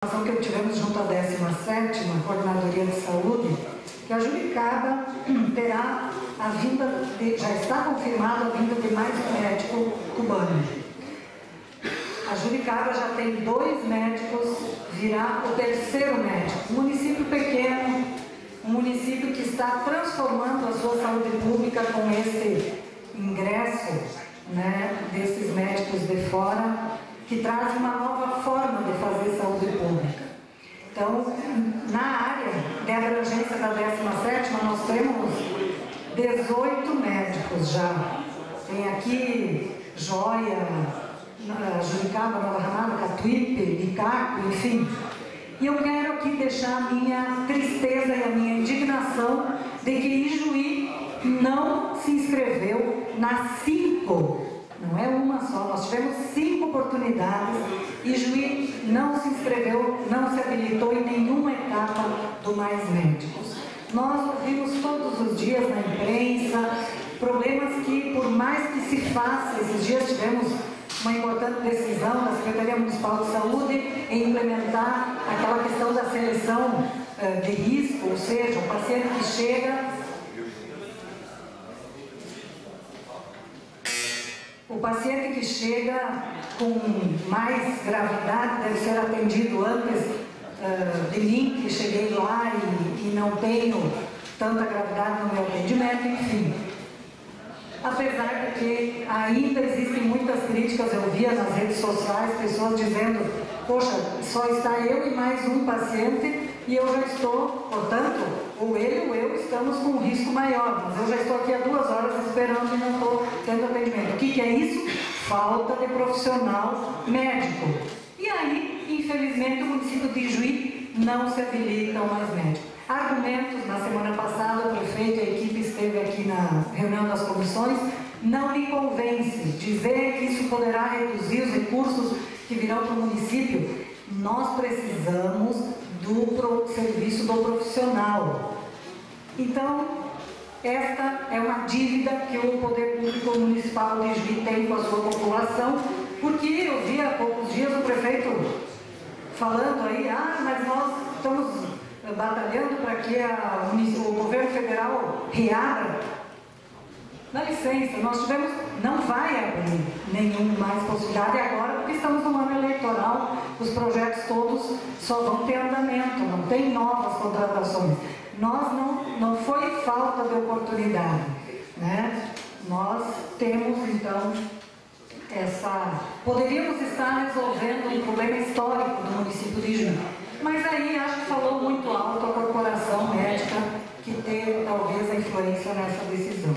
que obtivemos junto à 17ª Coordenadoria de Saúde, que a Juricaba terá a vinda, já está confirmada a vinda de mais um médico cubano. A Juricaba já tem 2 médicos, virá o 3º médico. Um município pequeno, um município que está transformando a sua saúde pública com esse ingresso, né, desses médicos de fora, que traz uma nova forma de fazer saúde pública. Então, na área de abrangência da 17ª, nós temos 18 médicos já. Tem aqui Joia, Juricaba, Nova Ramada, Catuípe, Bicaco, enfim. E eu quero aqui deixar a minha tristeza e a minha indignação de que Ijuí não se inscreveu nas 5, não é uma só, nós tivemos 5 oportunidades, Ijuí não se inscreveu, não se habilitou em nenhuma etapa do Mais Médicos. Nós ouvimos todos os dias na imprensa problemas que, por mais que se faça, esses dias tivemos uma importante decisão da Secretaria Municipal de Saúde em implementar aquela questão da seleção de risco, ou seja, o paciente que chega... O paciente que chega com mais gravidade deve ser atendido antes de mim, que cheguei lá e não tenho tanta gravidade no meu atendimento, enfim. Apesar de que ainda existem muitas críticas, eu via nas redes sociais pessoas dizendo: poxa, só está eu e mais um paciente e eu já estou, portanto, ou ele ou eu estamos com um risco maior, mas eu já estou aqui há 2 horas esperando e não estou tendo atendimento. O que é isso? Falta de profissional médico. E aí, infelizmente, o município de Ijuí não se habilita ao Mais Médico. Argumentos, na semana passada o prefeito e a equipe esteve aqui na reunião das comissões, não me convence. Dizer que isso poderá reduzir os recursos que virão para o município. Nós precisamos do serviço do profissional. Então, esta é uma dívida que o Poder Público Municipal de Ijuí tem com a sua população, porque eu vi há poucos dias o prefeito falando aí: mas nós estamos batalhando para que o governo federal reabra. Dá licença, nós tivemos, não vai abrir nenhuma mais possibilidade agora, porque estamos no ano eleitoral, os projetos todos só vão ter andamento, não tem novas contratações. Nós não foi falta de oportunidade, né? Nós temos, então, poderíamos estar resolvendo um problema histórico do município de Ijuí. Mas aí acho que falou muito alto a corporação médica, que teve talvez a influência nessa decisão.